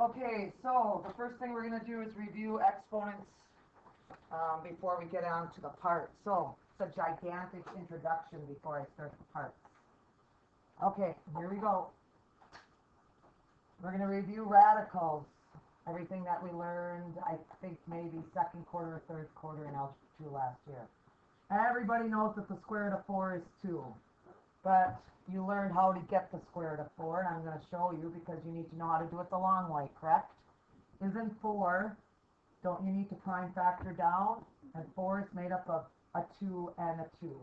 Okay, so the first thing we're going to do is review exponents before we get on to the parts. So it's a gigantic introduction before I start the parts. Okay, here we go. We're going to review radicals, everything that we learned, I think maybe second quarter or third quarter in Algebra 2 last year. And everybody knows that the square root of 4 is 2. But you learned how to get the square root of 4, and I'm going to show you because you need to know how to do it the long way, correct? Isn't 4, don't you need to prime factor down? And 4 is made up of a 2 and a 2.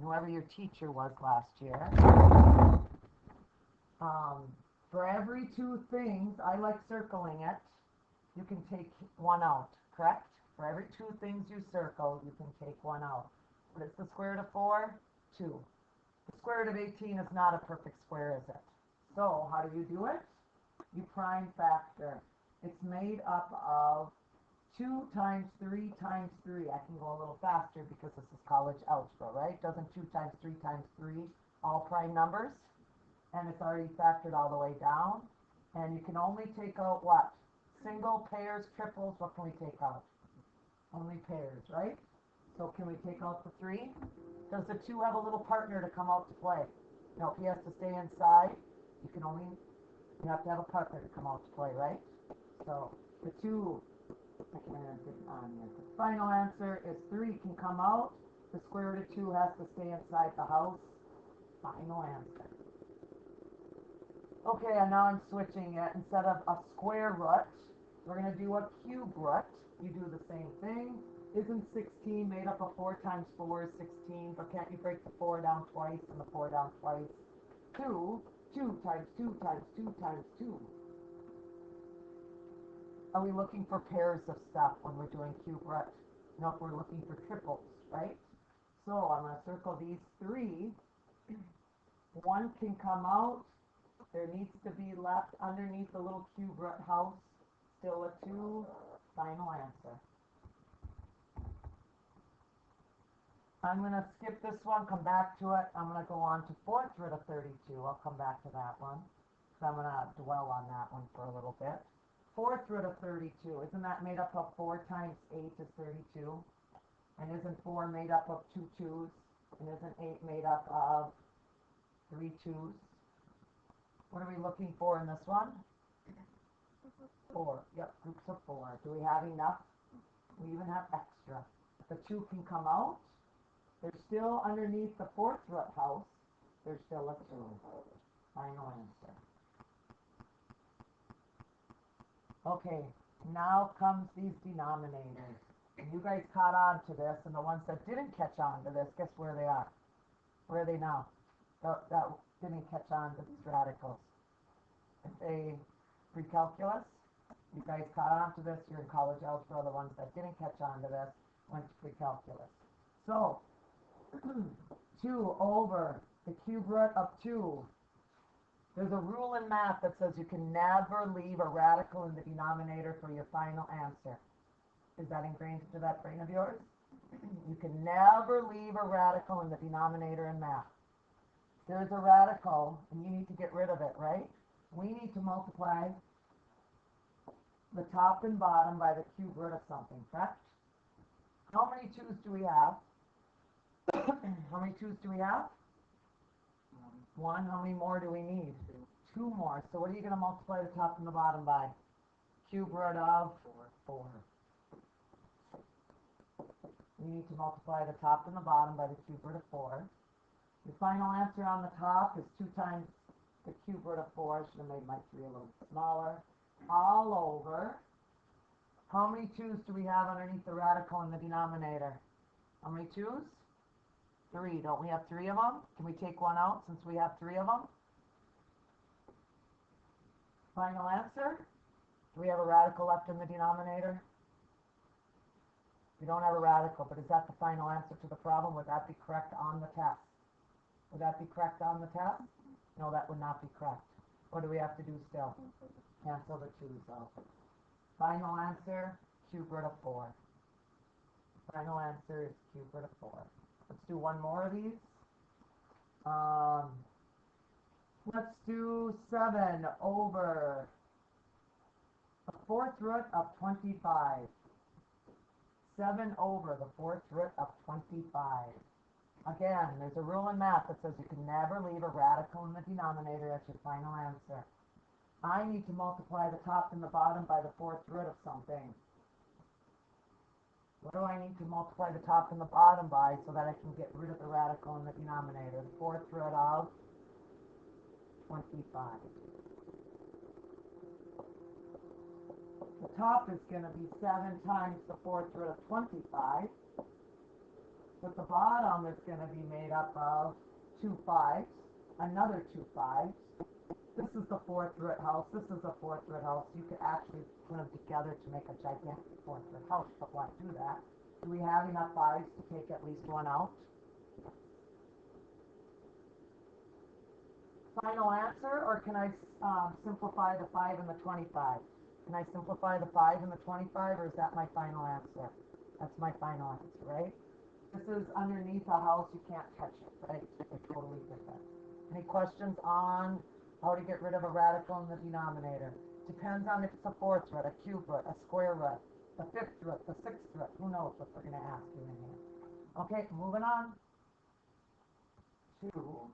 Whoever your teacher was last year. For every 2 things, I like circling it, you can take 1 out, correct? For every 2 things you circle, you can take 1 out. What is the square root of 4? 2. The square root of 18 is not a perfect square, is it? So, how do you do it? You prime factor. It's made up of 2 times 3 times 3. I can go a little faster because this is college algebra, right? Doesn't 2 times 3 times 3 all prime numbers? And it's already factored all the way down. And you can only take out what? Single, pairs, triples. What can we take out? Only pairs, right? So can we take out the 3? Does the 2 have a little partner to come out to play? No, he has to stay inside. You have to have a partner to come out to play, right? So the 2, I can't get on here. The final answer is 3 can come out. The square root of 2 has to stay inside the house. Final answer. Okay, and now I'm switching it. Instead of a square root, we're going to do a cube root. You do the same thing. Isn't 16 made up of 4 times 4 is 16, but can't you break the 4 down twice and the 4 down twice? 2 times 2 times 2 times 2. Are we looking for pairs of stuff when we're doing cube root? No, if we're looking for triples, right? So I'm going to circle these 3. 1 can come out. There needs to be left underneath the little cube root house. Still a 2. Final answer. I'm going to skip this one, come back to it. I'm going to go on to 4th root of 32. I'll come back to that one. So I'm going to dwell on that one for a little bit. 4th root of 32. Isn't that made up of 4 times 8 is 32? And isn't 4 made up of 2 2s? And isn't 8 made up of 3 2s? What are we looking for in this one? 4. Yep, groups of 4. Do we have enough? We even have extra. The 2 can come out. They're still underneath the 4th root house. There's still a 2. Final answer. Okay, now comes these denominators. And you guys caught on to this, and the ones that didn't catch on to this, guess where they are? Where are they now? That didn't catch on to these radicals. If they pre-calculus, you guys caught on to this, you're in college algebra. The ones that didn't catch on to this went to pre-calculus. So, 2 over the cube root of 2. There's a rule in math that says you can never leave a radical in the denominator for your final answer. Is that ingrained into that brain of yours? You can never leave a radical in the denominator in math. There's a radical, and you need to get rid of it, right? We need to multiply the top and bottom by the cube root of something, correct? How many 2's do we have? How many 2's do we have? 1. How many more do we need? 2 more. So what are you going to multiply the top and the bottom by? Cube root of 4. You need to multiply the top and the bottom by the cube root of 4. Your final answer on the top is 2 times the cube root of 4. I should have made my 3 a little smaller. All over. How many 2's do we have underneath the radical in the denominator? How many 2's? 3. Don't we have 3 of them? Can we take 1 out since we have 3 of them? Final answer? Do we have a radical left in the denominator? We don't have a radical, but is that the final answer to the problem? Would that be correct on the test? Would that be correct on the test? No, that would not be correct. What do we have to do still? Cancel the 2's out. Final answer, cube root of 4. Final answer is cube root of 4. Let's do one more of these. Let's do 7 over The fourth root of 25. 7 over the fourth root of 25. Again, there's a rule in math that says you can never leave a radical in the denominator as your final answer. I need to multiply the top and the bottom by the fourth root of something. What do I need to multiply the top and the bottom by so that I can get rid of the radical in the denominator? The fourth root of 25. The top is going to be 7 times the fourth root of 25. But the bottom is going to be made up of 2 5s, another 2 5s. This is the fourth root house. This is the fourth root house. You could actually put them together to make a gigantic fourth root house, but why do that? Do we have enough 5s to take at least one out? Final answer, or can I simplify the 5 and the 25? Can I simplify the 5 and the 25, or is that my final answer? That's my final answer, right? This is underneath a house, you can't touch it, right? They're totally different. Any questions on how to get rid of a radical in the denominator? Depends on if it's a fourth root, a cube root, a square root, the fifth root, the sixth root. Who knows what they're going to ask you in here. Okay, moving on to,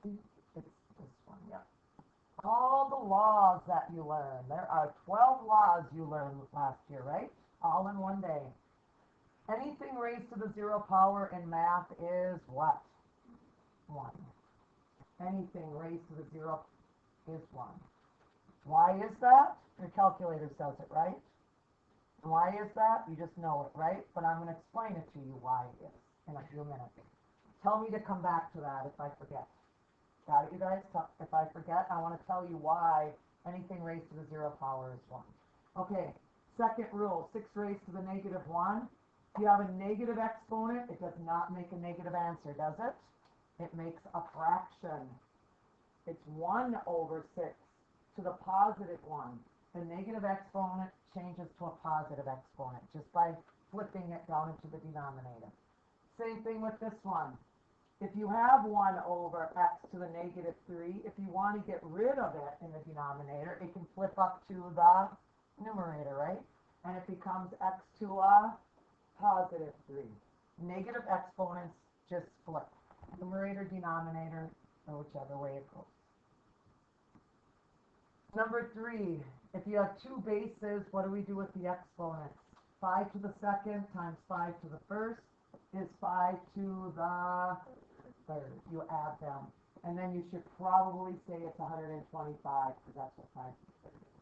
it's this one, yeah. All the laws that you learn. There are 12 laws you learned last year, right? All in one day. Anything raised to the 0 power in math is what? 1. Anything raised to the 0 is 1. Why is that? Your calculator says it, right? And why is that? You just know it, right? But I'm going to explain it to you why it is in a few minutes. Tell me to come back to that if I forget. Got it, you guys? If I forget, I want to tell you why anything raised to the 0 power is 1. Okay, second rule, 6 raised to the negative 1. If you have a negative exponent, it does not make a negative answer, does it? It makes a fraction. It's 1 over 6 to the positive 1. The negative exponent changes to a positive exponent just by flipping it down into the denominator. Same thing with this one. If you have 1 over x to the negative 3, if you want to get rid of it in the denominator, it can flip up to the numerator, right? And it becomes x to a positive 3. Negative exponents just flip. Numerator, denominator, or whichever way it goes. Number 3, if you have 2 bases, what do we do with the exponents? 5 to the second times 5 to the first is 5 to the third. You add them. And then you should probably say it's 125 because that's what 5 to the third is.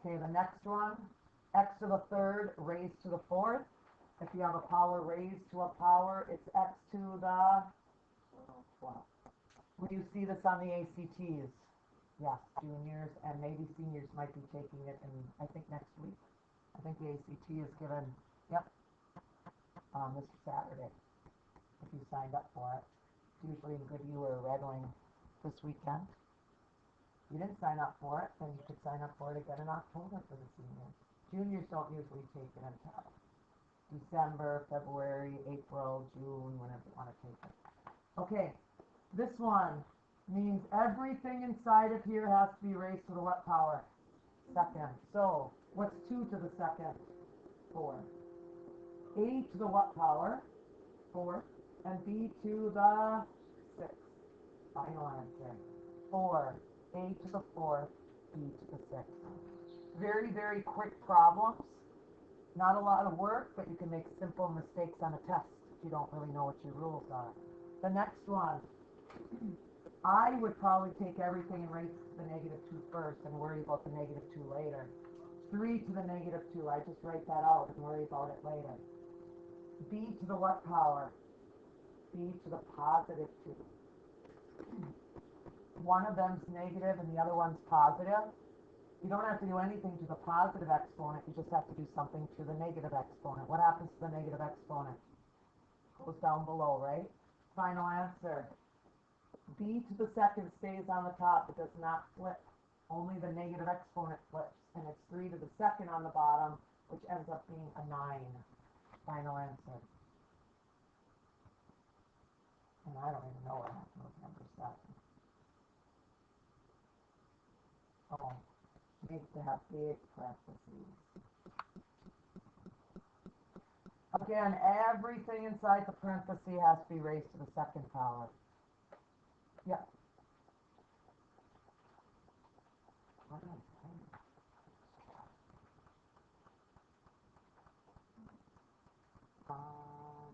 Okay, the next one, x to the third raised to the fourth. If you have a power raised to a power, it's x to the 12. When you see this on the ACTs, yes, juniors and maybe seniors might be taking it in, I think, next week. I think the ACT is given, yep, this Saturday, if you signed up for it. It's usually in Goodhue or Red Wing this weekend. If you didn't sign up for it, then you could sign up for it again in October for the seniors. Juniors don't usually take it until December, February, April, June, whenever you want to take it. Okay, this one means everything inside of here has to be raised to the what power? Second. So, what's 2 to the second? 4. A to the what power? 4. And B to the 6. Final answer. 4. A to the 4th, B to the 6th. Very, very quick problems. Not a lot of work, but you can make simple mistakes on a test if you don't really know what your rules are. The next one, I would probably take everything and raise to the negative 2 first and worry about the negative 2 later. 3 to the negative 2, I just write that out and worry about it later. B to the what power? B to the positive 2. One of them's negative and the other one's positive. You don't have to do anything to the positive exponent, you just have to do something to the negative exponent. What happens to the negative exponent? Goes down below, right? Final answer. B to the second stays on the top, it does not flip. Only the negative exponent flips, and it's 3 to the second on the bottom, which ends up being a 9. Final answer. And I don't even know what happened with number 7. Oh, needs to have big parentheses. Again, everything inside the parenthesis has to be raised to the second power. Yeah. What am I saying? Oh,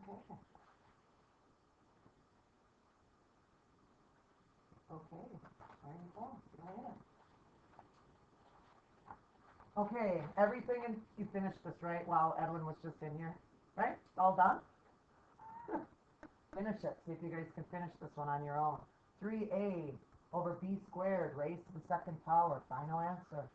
okay. Okay, there you go. Go ahead. Okay, everything in, you finished this, right? While Edwin was just in here, right? All done? Finish it. See if you guys can finish this one on your own. 3a over b squared raised to the second power. Final answer.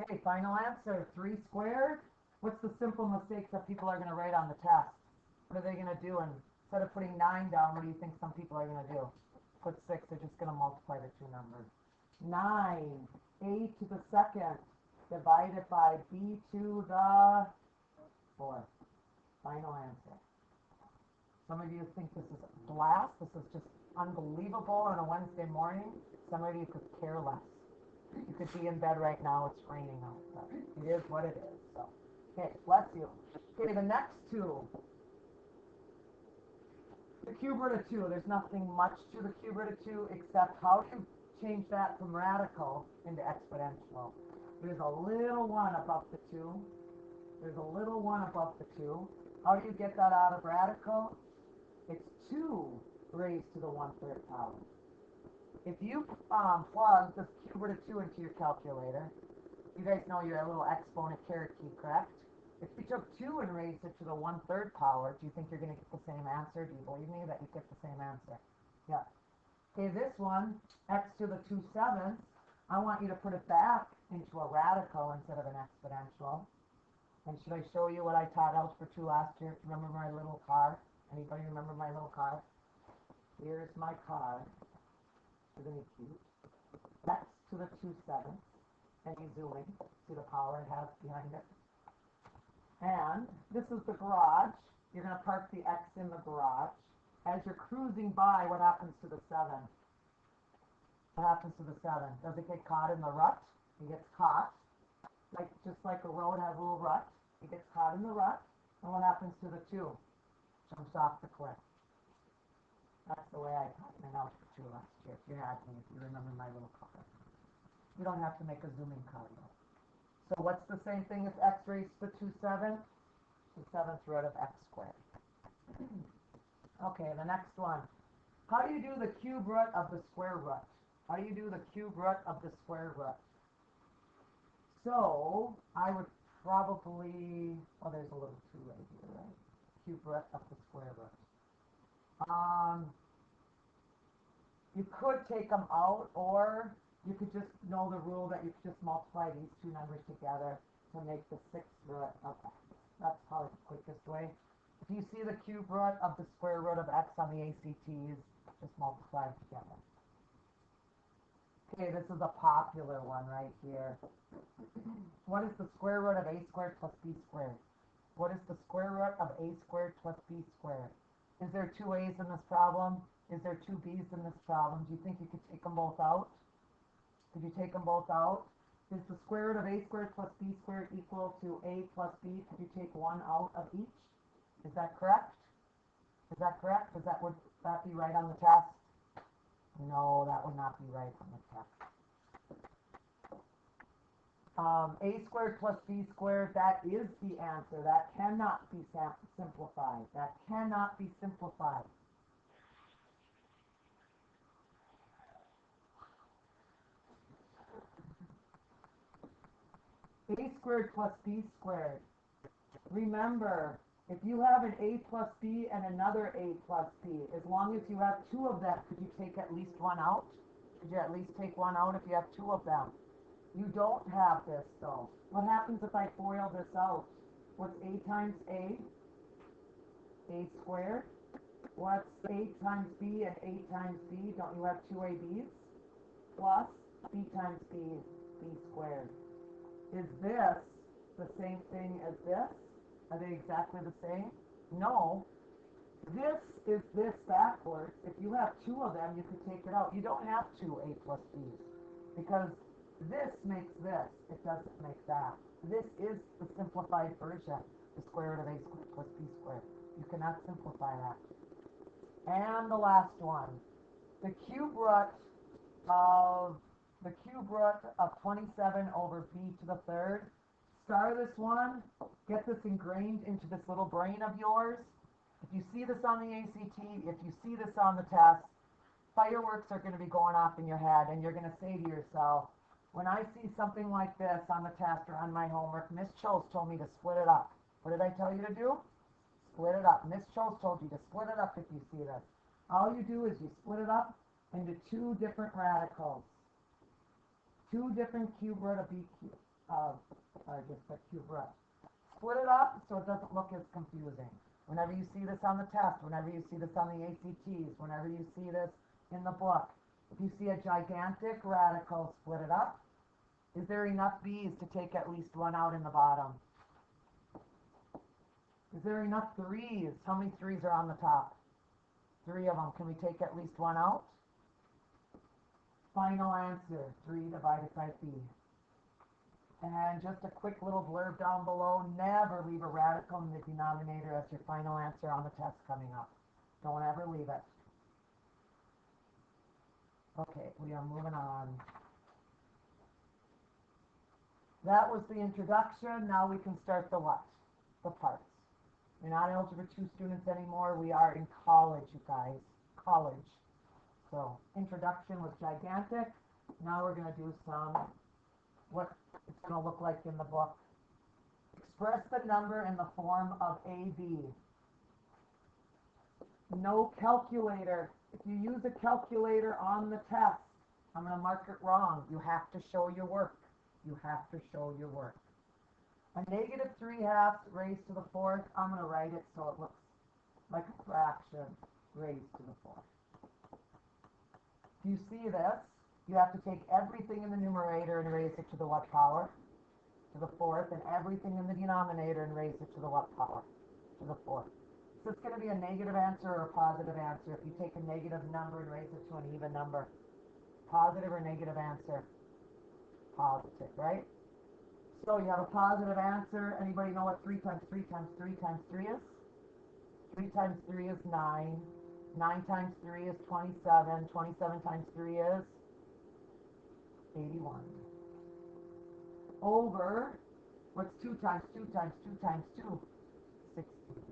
Okay, final answer. 3 squared. What's the simple mistakes that people are going to write on the test? What are they going to do? And instead of putting 9 down, what do you think some people are going to do? Put 6. They're just going to multiply the two numbers. 9a to the second divided by b to the fourth. Final answer. Some of you think this is a blast. This is just unbelievable on a Wednesday morning. Some of you could care less. You could be in bed right now. It's raining out, but it is what it is. So, okay, bless you. Okay, the next two. The cube root of 2. There's nothing much to the cube root of 2 except how to change that from radical into exponential. There's a little 1 above the 2. There's a little 1 above the 2. How do you get that out of radical? It's 2 raised to the 1/3 power. If you plug this cube root of 2 into your calculator, you guys know your little exponent caret key, correct? If you took 2 and raised it to the 1/3 power, do you think you're going to get the same answer? Do you believe me that you get the same answer? Yeah. Okay, this one, x to the 2/7, I want you to put it back into a radical instead of an exponential. And should I show you what I taught Algebra 2 last year? Remember my little car? Anybody remember my little car? Here's my car. Isn't it cute? X to the 2/7. And you zoom in, see the power it has behind it. And this is the garage. You're going to park the X in the garage. As you're cruising by, what happens to the 7? What happens to the 7? Does it get caught in the rut? It gets caught. Just like a road has a little rut. It gets caught in the rut. And what happens to the 2? Jumps off the cliff. That's the way I taught it in Algebra 2 last year. If you had me, if you remember my little car. You don't have to make a zooming car though. So what's the same thing as x raised to the 2/7? The 7th root of x squared. Okay, the next one. How do you do the cube root of the square root? How do you do the cube root of the square root? So I would probably, oh, there's a little 2 right here, right? Cube root of the square root. You could take them out, or you could just know the rule that you could just multiply these two numbers together to make the 6th root of x. That's probably the quickest way. If you see the cube root of the square root of x on the ACTs, just multiply them together. Okay, this is a popular one right here. What is the square root of a squared plus b squared? What is the square root of a squared plus b squared? Is there 2 a's in this problem? Is there 2 b's in this problem? Do you think you could take them both out? Could you take them both out? Is the square root of a squared plus b squared equal to a plus b? Could you take 1 out of each? Is that correct? Is that correct? Would that be right on the test? No, that would not be right on the test. A squared plus b squared, that is the answer. That cannot be simplified. That cannot be simplified. A squared plus b squared. Remember, if you have an a plus b and another a plus b, as long as you have 2 of them, could you take at least 1 out? Could you at least take 1 out if you have 2 of them? You don't have this, though. What happens if I FOIL this out? What's a times a? A squared. What's a times b and a times b? Don't you have 2 ab's? Plus b times b, b squared. Is this the same thing as this? Are they exactly the same? No. This is this backwards. If you have two of them, you could take it out. You don't have two a plus b's because this makes this. It doesn't make that. This is the simplified version, the square root of a squared plus b squared. You cannot simplify that. And the last one, the cube root of 27 over b to the third. Star this one. Get this ingrained into this little brain of yours. If you see this on the ACT, if you see this on the test, fireworks are going to be going off in your head, and you're going to say to yourself, when I see something like this on the test or on my homework, Miss Chose told me to split it up. What did I tell you to do? Split it up. Miss Chose told you to split it up if you see this. All you do is you split it up into two different radicals. Two different cube root of b cube, just a cube root. Split it up so it doesn't look as confusing. Whenever you see this on the test, whenever you see this on the ACTs, whenever you see this in the book, if you see a gigantic radical, split it up. Is there enough b's to take at least one out in the bottom? Is there enough threes? How many threes are on the top? 3 of them. Can we take at least one out? Final answer, 3 divided by b. And just a quick little blurb down below, never leave a radical in the denominator as your final answer on the test coming up. Don't ever leave it. Okay, we are moving on. That was the introduction. Now we can start the what? The parts. We're not Algebra 2 students anymore. We are in college, you guys. College. So, introduction was gigantic. Now we're going to do some, what it's going to look like in the book. Express the number in the form of AB. No calculator. If you use a calculator on the test, I'm going to mark it wrong. You have to show your work. You have to show your work. A negative 3/2 raised to the 4th. I'm going to write it so it looks like a fraction raised to the 4th. If you see this, you have to take everything in the numerator and raise it to the what power? To the 4th, and everything in the denominator and raise it to the what power? To the 4th. So it's going to be a negative answer or a positive answer. If you take a negative number and raise it to an even number, positive or negative answer? Positive, right? So you have a positive answer. Anybody know what 3 times 3 times 3 times 3 is? 3 times 3 is 9. 9 times 3 is 27. 27 times 3 is 81. Over, what's 2 times 2 times 2 times 2? 16.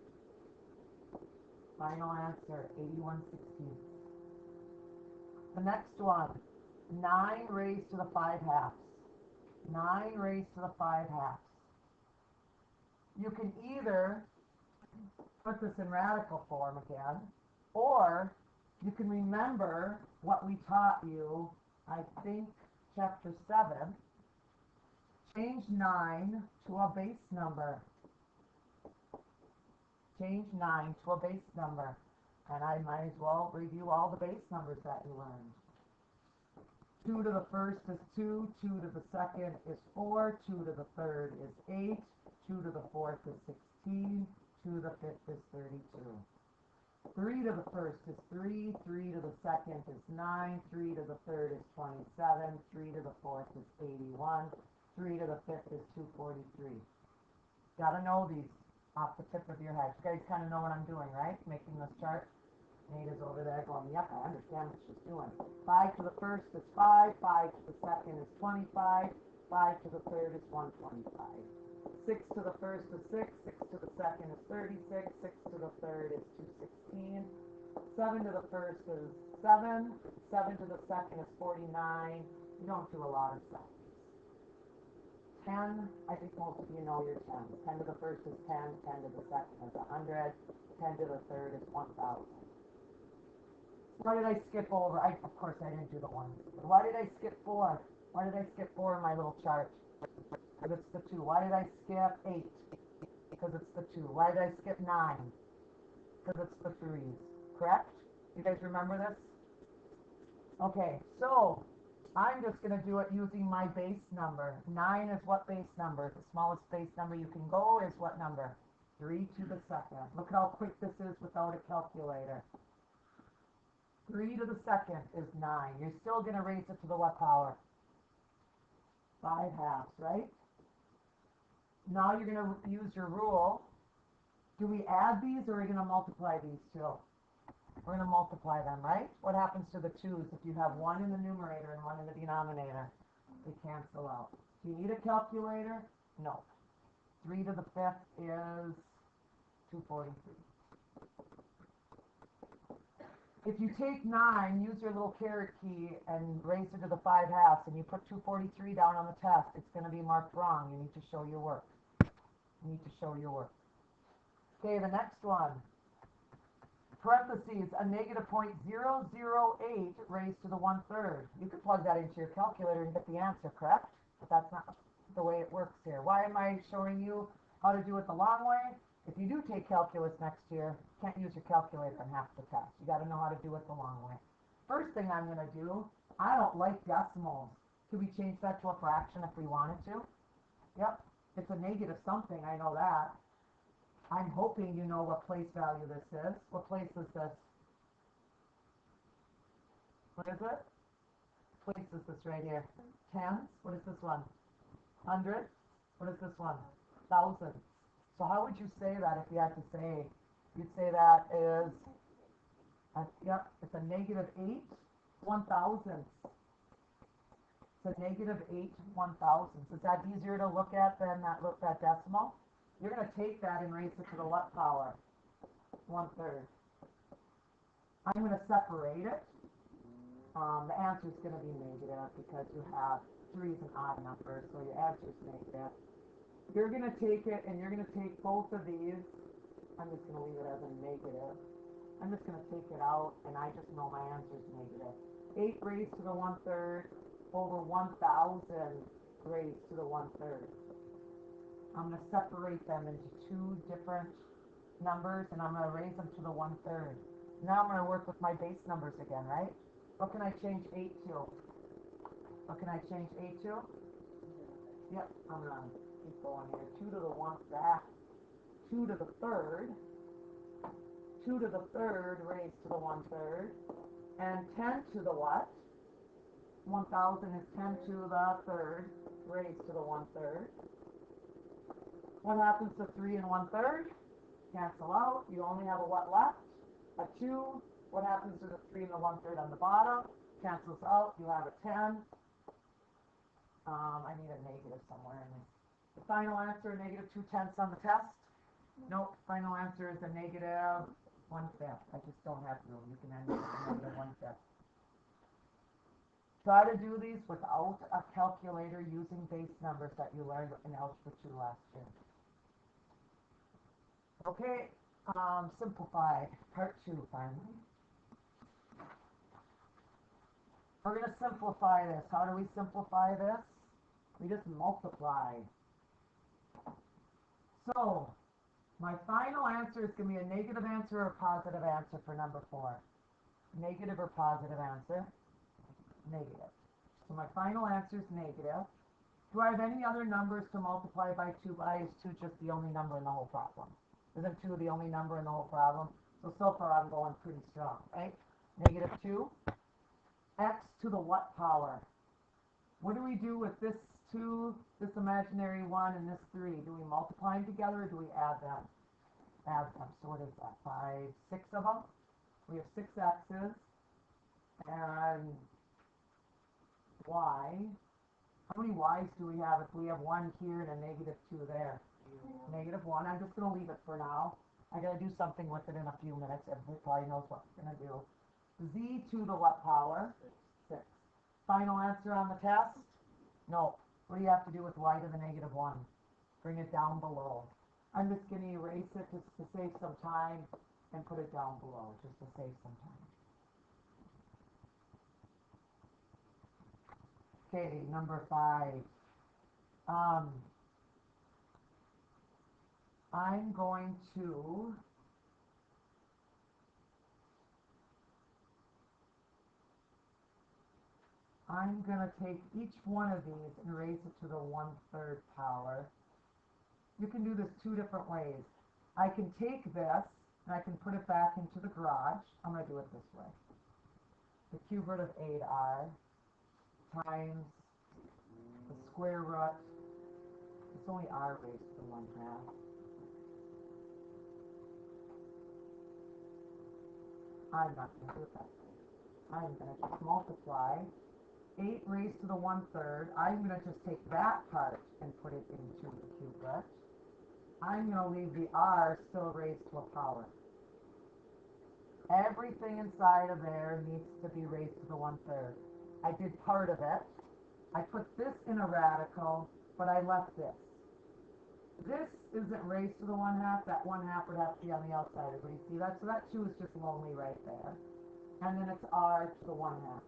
Final answer, 81/16. The next one, 9 raised to the 5/2. 9 raised to the 5/2. You can either put this in radical form again, or you can remember what we taught you, I think, chapter 7. Change 9 to a base number. Change 9 to a base number. And I might as well review all the base numbers that you learned. 2 to the 1st is 2, 2 to the 2nd is 4, 2 to the 3rd is 8, 2 to the 4th is 16, 2 to the 5th is 32. 3 to the 1st is 3, 3 to the 2nd is 9, 3 to the 3rd is 27, 3 to the 4th is 81, 3 to the 5th is 243. Gotta know these off the tip of your head. You guys kind of know what I'm doing, right? Making this chart. Nada's over there going, yep, I understand what she's doing. 5 to the 1st is 5, 5 to the 2nd is 25, 5 to the 3rd is 125. 6 to the 1st is 6, 6 to the 2nd is 36, 6 to the 3rd is 216, 7 to the 1st is 7, 7 to the 2nd is 49. You don't do a lot of stuff. 10, I think most of you know your 10. 10 to the 1st is 10, 10 to the 2nd is 100, 10 to the 3rd is 1,000. Why did I skip over? Of course, I didn't do the 1. Why did I skip 4? Why did I skip 4 in my little chart? Because it's the 2. Why did I skip 8? Because it's the 2. Why did I skip 9? Because it's the 3s. Correct? You guys remember this? Okay, so I'm just going to do it using my base number. 9 is what base number? The smallest base number you can go is what number? 3 to the second. Look at how quick this is without a calculator. 3 to the second is 9. You're still going to raise it to the what power? 5 halves, right? Now you're going to use your rule. Do we add these or are we going to multiply these two? We're going to multiply them, right? What happens to the 2's if you have one in the numerator and one in the denominator? They cancel out. Do you need a calculator? No. 3 to the 5th is 243. If you take 9, use your little caret key and raise it to the 5 halves, and you put 243 down on the test, it's going to be marked wrong. You need to show your work. You need to show your work. Okay, the next one. Parentheses, a negative 0.008 raised to the 1/3. You could plug that into your calculator and get the answer, correct? But that's not the way it works here. Why am I showing you how to do it the long way? If you do take calculus next year, you can't use your calculator on half the test. You got to know how to do it the long way. First thing I'm going to do, I don't like decimals. Could we change that to a fraction if we wanted to? Yep, it's a negative something, I know that. I'm hoping you know what place value this is. What place is this? What is it? What place is this right here? Tens? What is this one? Hundreds? What is this one? Thousands. So how would you say that if you had to say? You'd say that is, yep, it's a negative 8 1,000ths. It's a negative 8 1,000ths. Is that easier to look at than that decimal? You're going to take that and raise it to the what power? 1/3. I'm going to separate it. The answer is going to be negative because you have 3's an odd number, so your answer is negative. You're going to take it and you're going to take both of these. I'm just going to leave it as a negative. I'm just going to take it out, and I just know my answer is negative. 8 raised to the 1/3 over 1,000 raised to the 1/3. I'm going to separate them into two different numbers, and I'm going to raise them to the 1/3. Now I'm going to work with my base numbers again, right? What can I change 8 to? What can I change 8 to? Yep, I'm going to keep going here. 2 to the 1, back. 2 to the 3rd. 2 to the 3rd raised to the 1/3. And 10 to the what? 1,000 is 10 to the 3rd raised to the 1/3. What happens to 3 and 1/3? Cancel out. You only have a what left? A 2. What happens to the 3 and the 1/3 on the bottom? Cancels out. You have a 10. I need a negative somewhere in this. The final answer, negative 2/10 on the test? Nope. Final answer is a negative 1/5. I just don't have room. You can end up with a negative 1/5. Try to do these without a calculator using base numbers that you learned in Algebra 2 last year. Okay, simplified, part 2 finally. We're going to simplify this. How do we simplify this? We just multiply. So, my final answer is going to be a negative answer or a positive answer for number 4. Negative or positive answer? Negative. So my final answer is negative. Do I have any other numbers to multiply by 2 by? Is 2 just the only number in the whole problem? Isn't 2 the only number in the whole problem? So far I'm going pretty strong, right? Negative 2. X to the what power? What do we do with this 2, this imaginary 1, and this 3? Do we multiply them together or do we add them? Add them. So what is that? 5, 6 of them? We have 6 x's and y. How many y's do we have if we have 1 here and a negative 2 there? Negative 1. I'm just going to leave it for now. I got to do something with it in a few minutes. Everybody probably knows what we're going to do. Z to the what power? 6. Final answer on the test? No. What do you have to do with y to the negative 1? Bring it down below. I'm just going to erase it just to save some time and put it down below just to save some time. Okay, number 5. I'm going to take each one of these and raise it to the 1/3 power. You can do this 2 different ways. I can take this and I can put it back into the garage. I'm going to do it this way. The cube root of 8r times the square root, it's only r raised to the 1/2. I'm not going to do it that way. I'm going to just multiply 8 raised to the 1/3. I'm going to just take that part and put it into the cube root. I'm going to leave the r still raised to a power. Everything inside of there needs to be raised to the 1/3. I did part of it. I put this in a radical, but I left this. This isn't raised to the 1/2. That 1/2 would have to be on the outside. Everybody see that? So that 2 is just lonely right there. And then it's r to the 1/2.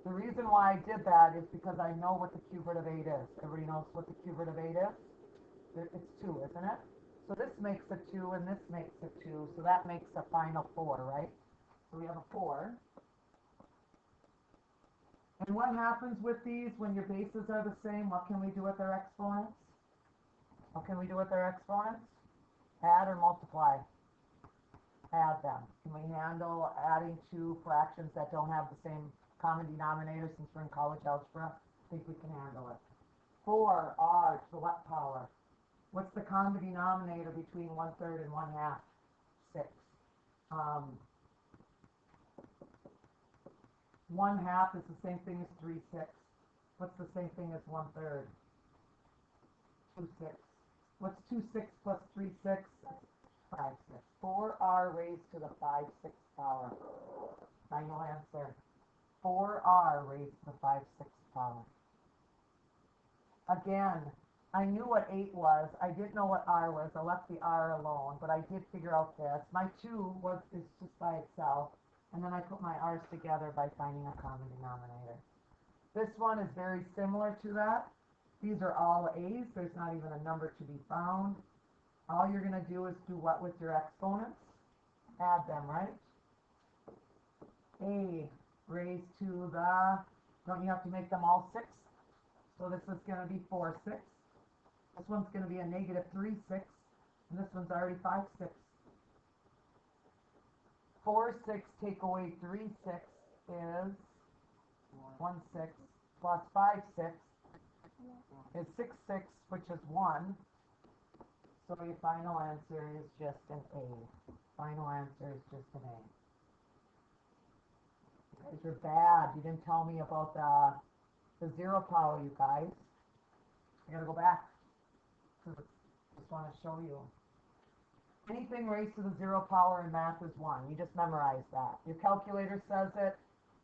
The reason why I did that is because I know what the cube root of 8 is. Everybody knows what the cube root of 8 is? It's 2, isn't it? So this makes a 2 and this makes a 2. So that makes a final 4, right? So we have a 4. And what happens with these when your bases are the same? What can we do with their exponents? What can we do with their exponents? Add or multiply? Add them. Can we handle adding two fractions that don't have the same common denominator since we're in college algebra? I think we can handle it. 4r to the what power? What's the common denominator between 1/3 and 1/2? 6. 1/2 is the same thing as 3/6. What's the same thing as 1/3? 2/6. What's 2/6 plus 3/6? 5/6. 4r raised to the 5/6 power. Final answer. 4r raised to the 5/6 power. Again, I knew what 8 was. I didn't know what r was. I left the r alone, but I did figure out this. My 2 is just by itself, and then I put my r's together by finding a common denominator. This one is very similar to that. These are all a's. There's not even a number to be found. All you're going to do is do what with your exponents? Add them, right? A raised to the, don't you have to make them all 6? So this is going to be 4/6. This one's going to be a negative 3/6. And this one's already 5/6. 4/6 take away 3/6 is 1/6 plus 5/6 is 6/6, which is 1. So your final answer is just an A. Final answer is just an A. You guys are bad. You didn't tell me about the 0 power, you guys. I gotta go back. Just want to show you. Anything raised to the 0 power in math is 1. You just memorize that. Your calculator says it.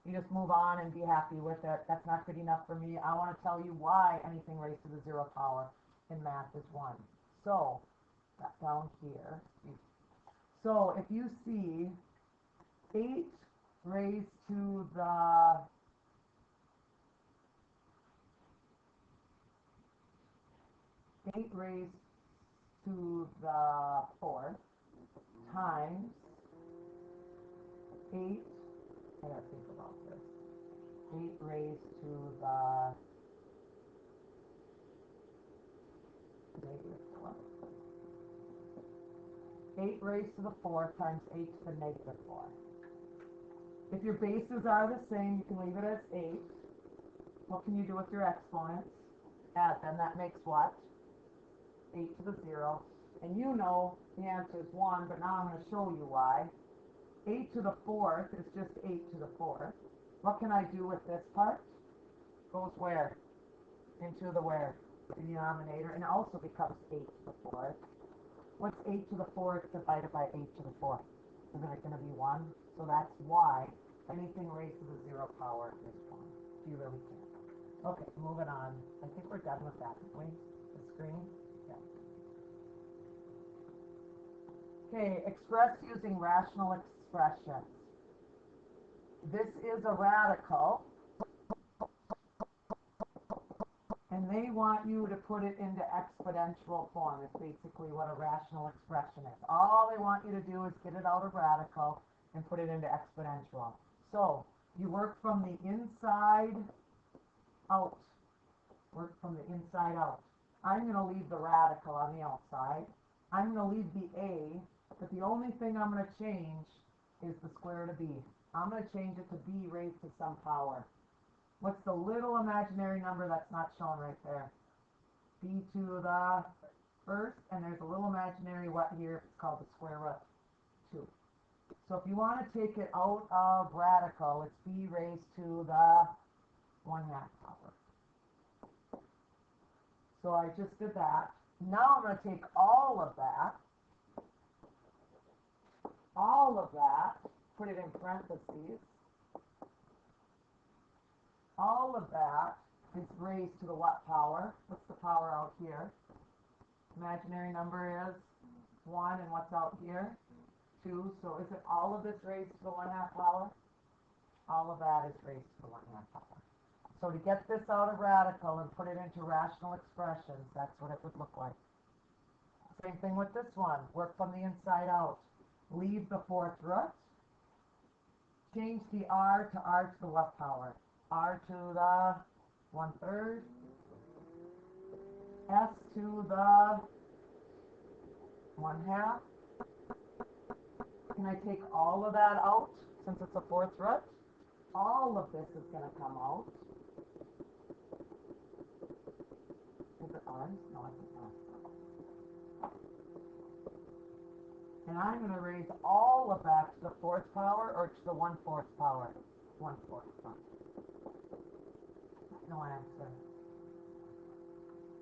You just move on and be happy with it. That's not good enough for me. I want to tell you why anything raised to the 0 power in math is 1. So, down here. So, if you see 8 raised to the 8 raised to the 4th times 8, I gotta think about this, 8 raised to the negative 4. 8 raised to the 4th times 8 to the negative 4. If your bases are the same, you can leave it as 8. What can you do with your exponents? Add them. That makes what? 8 to the 0. And you know the answer is 1, but now I'm going to show you why. 8 to the 4th is just 8 to the 4th. What can I do with this part? Goes where? Into the where? The denominator, and it also becomes 8 to the 4th. What's 8 to the 4th divided by 8 to the 4th? Isn't it going to be 1? So that's why anything raised to the 0 power is 1. You really can't. Okay, moving on. I think we're done with that, aren't we? The screen? Yeah. Okay, express using rational expressions. This is a radical, and they want you to put it into exponential form. It's basically what a rational expression is. All they want you to do is get it out of radical and put it into exponential. So, you work from the inside out. Work from the inside out. I'm going to leave the radical on the outside. I'm going to leave the a, but the only thing I'm going to change is the square root of b. I'm going to change it to b raised to some power. What's the little imaginary number that's not shown right there? B to the first, and there's a little imaginary what here? It's called the square root 2. So if you want to take it out of radical, it's b raised to the 1/2 power. So I just did that. Now I'm going to take all of that, put it in parentheses. All of that is raised to the what power? What's the power out here? Imaginary number is 1, and what's out here? 2. So is it all of this raised to the 1/2 power? All of that is raised to the 1/2 power. So to get this out of radical and put it into rational expressions, that's what it would look like. Same thing with this one. Work from the inside out. Leave the 4th root. Change the r to the what power? R to the 1/3. S to the 1/2. Can I take all of that out since it's a 4th root? All of this is going to come out. Is it ours? No, I think not. And I'm going to raise all of that to the 4th power or to the 1/4 power? 1/4 power. No answer.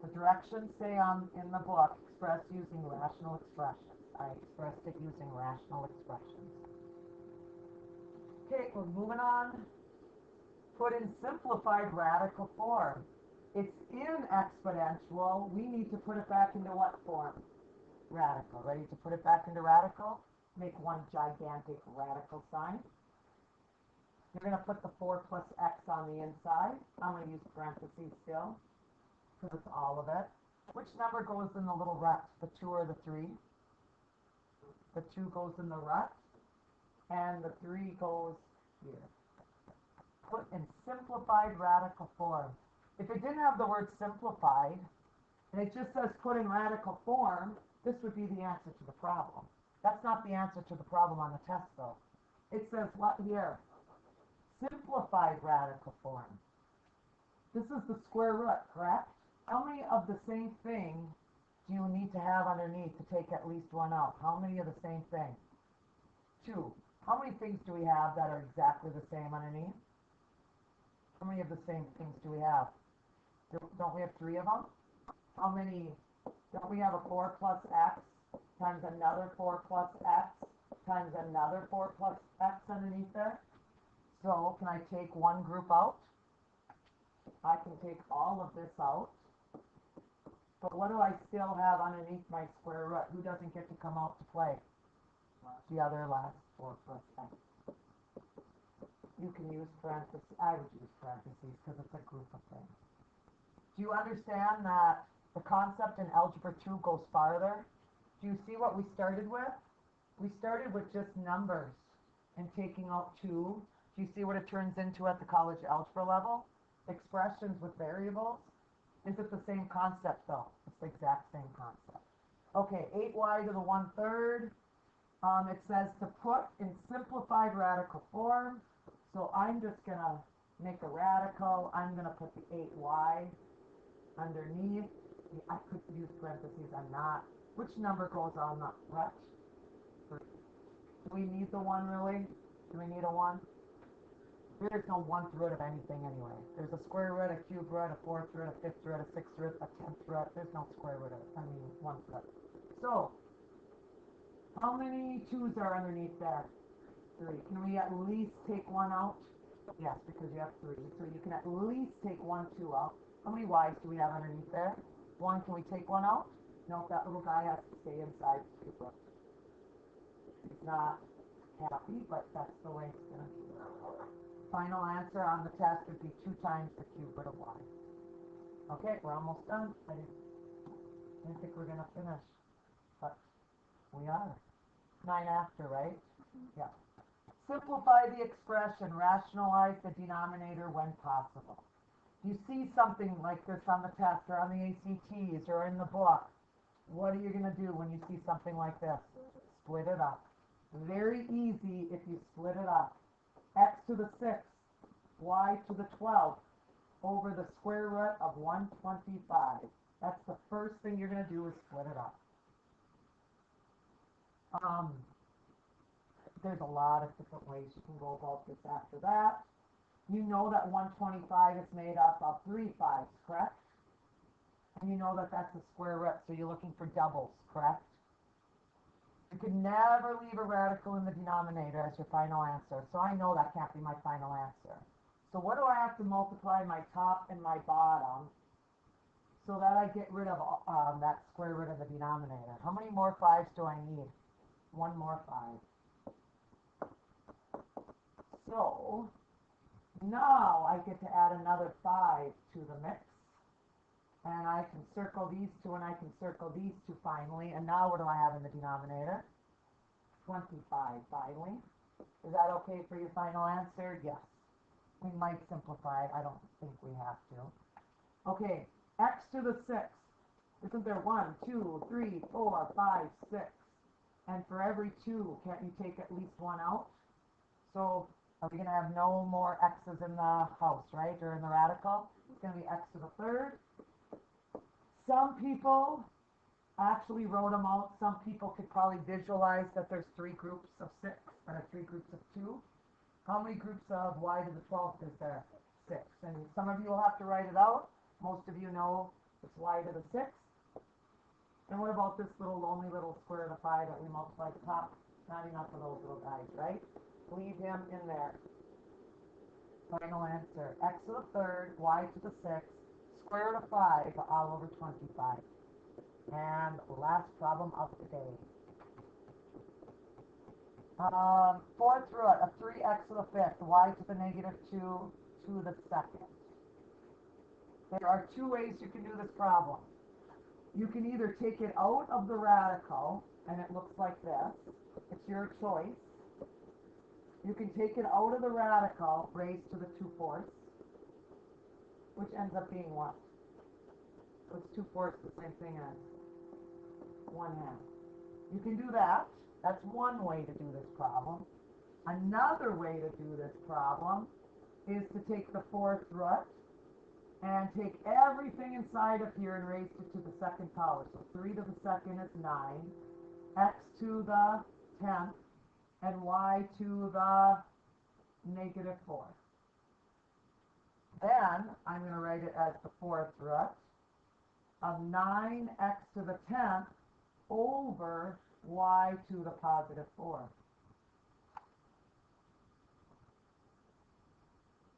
The directions say in the book, express using rational expressions. I expressed it using rational expressions. Okay, we're moving on. Put in simplified radical form. It's in exponential. We need to put it back into what form? Radical. Ready to put it back into radical? Make one gigantic radical sign. You're going to put the 4 plus x on the inside. I'm going to use parentheses still, because it's all of it. Which number goes in the little rut? The 2 or the 3? The 2 goes in the rut, and the 3 goes here. Put in simplified radical form. If it didn't have the word simplified, and it just says put in radical form, this would be the answer to the problem. That's not the answer to the problem on the test, though. It says what here? Simplified radical form. This is the square root, correct? How many of the same thing do you need to have underneath to take at least one out? How many of the same thing? 2. How many things do we have that are exactly the same underneath? How many of the same things do we have? Don't we have 3 of them? How many? Don't we have a 4 plus x times another 4 plus x times another 4 plus x underneath there? So can I take one group out? I can take all of this out. But what do I still have underneath my square root? Who doesn't get to come out to play? The other last 4 plus x. You can use parentheses. I would use parentheses because it's a group of things. Do you understand that the concept in Algebra 2 goes farther? Do you see what we started with? We started with just numbers and taking out 2. Do you see what it turns into at the college algebra level? Expressions with variables. Is it the same concept though? It's the exact same concept. Okay, 8y to the 1/3. It says to put in simplified radical form. So I'm just going to make a radical. I'm going to put the 8y underneath. I could use parentheses. I'm not. Which number goes on the right? Do we need the 1 really? Do we need a 1? There's no 1th root of anything anyway. There's a square root, a cube root, a 4th root, a 5th root, a 6th root, a 10th root. There's no square root of it. 1th root. So, how many 2's are underneath there? 3. Can we at least take 1 out? Yes, because you have 3. So you can at least take 1, 2 out. How many y's do we have underneath there? 1. Can we take 1 out? No, that little guy has to stay inside the cube root. He's not happy, but that's the way it's going to be. Final answer on the test would be 2 times the cube root of y. Okay, we're almost done. I didn't think we were going to finish, but we are. 9 after, right? Yeah. Simplify the expression. Rationalize the denominator when possible. You see something like this on the test or on the ACTs or in the book, what are you going to do when you see something like this? Split it up. Very easy if you split it up. X to the 6th, y to the 12th, over the square root of 125. That's the first thing you're going to do is split it up. There's a lot of different ways you can go about this after that. You know that 125 is made up of 3 5s, correct? And you know that that's a square root, so you're looking for doubles, correct? You can never leave a radical in the denominator as your final answer, so I know that can't be my final answer. So what do I have to multiply my top and my bottom so that I get rid of that square root of the denominator? How many more 5s do I need? One more 5. So now I get to add another 5 to the mix. And I can circle these two and I can circle these two finally. And now what do I have in the denominator? 25 finally. Is that okay for your final answer? Yes. We might simplify it. I don't think we have to. Okay, x to the 6th. Isn't there 1, 2, 3, 4, 5, 6? And for every 2, can't you take at least 1 out? So are we going to have no more x's in the house, right? Or in the radical? It's going to be x to the 3rd. Some people actually wrote them out. Some people could probably visualize that there's 3 groups of 6 and 3 groups of 2. How many groups of y to the 12th is there? 6. And some of you will have to write it out. Most of you know it's y to the 6th. And what about this little lonely little square root of 5 that we multiplied the top? Not enough of those little guys, right? Leave him in there. Final answer. X to the 3rd, y to the 6th, square root of 5 all over 25. And last problem of the day. Fourth root of 3x to the 5th, y to the negative 2 to the 2nd. There are 2 ways you can do this problem. You can either take it out of the radical, and it looks like this. It's your choice. You can take it out of the radical, raised to the 2/4, which ends up being what? What's 2/4 the same thing as 1/2? You can do that. That's one way to do this problem. Another way to do this problem is to take the 4th root and take everything inside of here and raise it to the 2nd power. So 3 to the 2nd is 9, x to the 10th, and y to the negative 4. Then I'm going to write it as the 4th root of 9x to the 10th over y to the positive 4.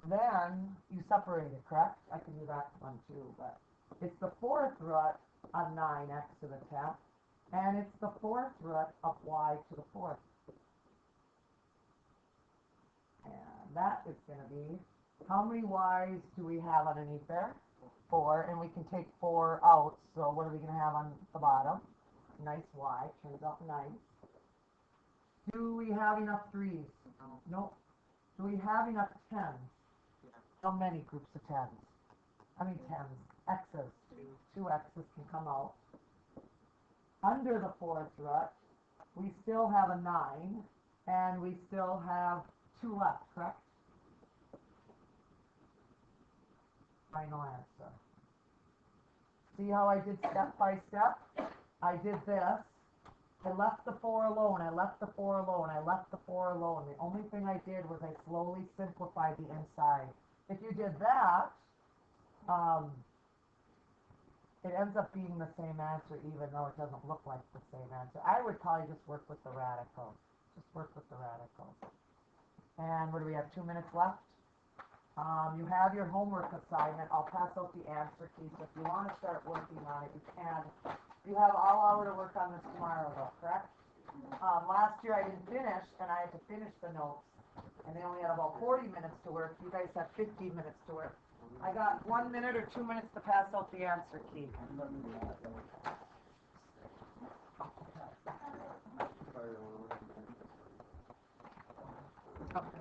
Then you separate it, correct? I can do that one too, but it's the 4th root of 9x to the 10th, and it's the 4th root of y to the 4th. And that is going to be, how many y's do we have underneath there? 4, and we can take 4 out, so what are we going to have on the bottom? Nice y, turns out nice. Do we have enough 3's? Nope. Do we have enough 10's? How many groups of 10's? I mean 10's. X's. 2 x's can come out. Under the 4th root, we still have a 9, and we still have 2 left, correct? Final answer. See how I did step by step? I did this. I left the 4 alone. I left the 4 alone. I left the 4 alone. The only thing I did was I slowly simplified the inside. If you did that, it ends up being the same answer even though it doesn't look like the same answer. I would probably just work with the radicals. Just work with the radicals. And what do we have, 2 minutes left? You have your homework assignment. I'll pass out the answer key, so if you want to start working on it, you can. You have all hour to work on this tomorrow, though, correct? Last year I didn't finish, and I had to finish the notes, and they only had about 40 minutes to work. You guys have 15 minutes to work. I got 1 minute or 2 minutes to pass out the answer key. Okay.